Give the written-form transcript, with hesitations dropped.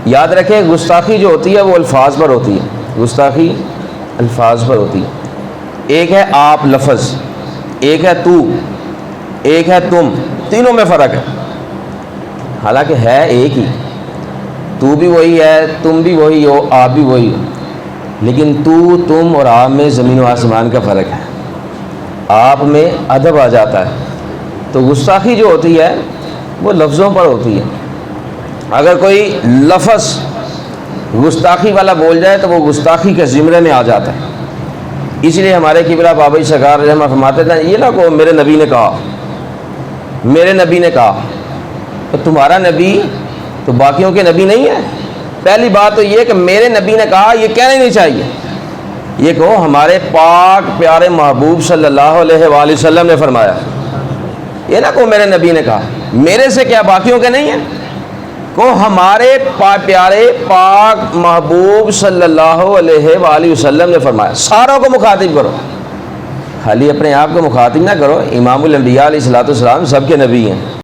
یاد رکھیں گستاخی جو ہوتی ہے وہ الفاظ پر ہوتی ہے، گستاخی الفاظ پر ہوتی ہے۔ ایک ہے آپ لفظ، ایک ہے تو، ایک ہے تم، تینوں میں فرق ہے، حالانکہ ہے ایک ہی، تو بھی وہی ہے، تم بھی وہی ہو، آپ بھی وہی ہو، لیکن تو، تم اور آپ میں زمین و آسمان کا فرق ہے۔ آپ میں ادب آ جاتا ہے، تو گستاخی جو ہوتی ہے وہ لفظوں پر ہوتی ہے۔ اگر کوئی لفظ گستاخی والا بول جائے تو وہ گستاخی کے زمرے میں آ جاتا ہے۔ اس لیے ہمارے قبلہ بابا سرکار رحمہ فرماتے تھے یہ نہ کہو میرے نبی نے کہا، میرے نبی نے کہا، تو تمہارا نبی تو باقیوں کے نبی نہیں ہے۔ پہلی بات تو یہ کہ میرے نبی نے کہا یہ کہنا ہی نہیں چاہیے، یہ کہو ہمارے پاک پیارے محبوب صلی اللہ علیہ وآلہ وسلم نے فرمایا، یہ نہ کہو میرے نبی نے کہا، میرے سے کیا باقیوں کے نہیں ہیں، کو ہمارے پیارے پاک محبوب صلی اللہ علیہ وآلہ وسلم نے فرمایا۔ ساروں کو مخاطب کرو، خالی اپنے آپ کو مخاطب نہ کرو۔ امام الانبیاء علیہ الصلوۃ والسلام سب کے نبی ہیں۔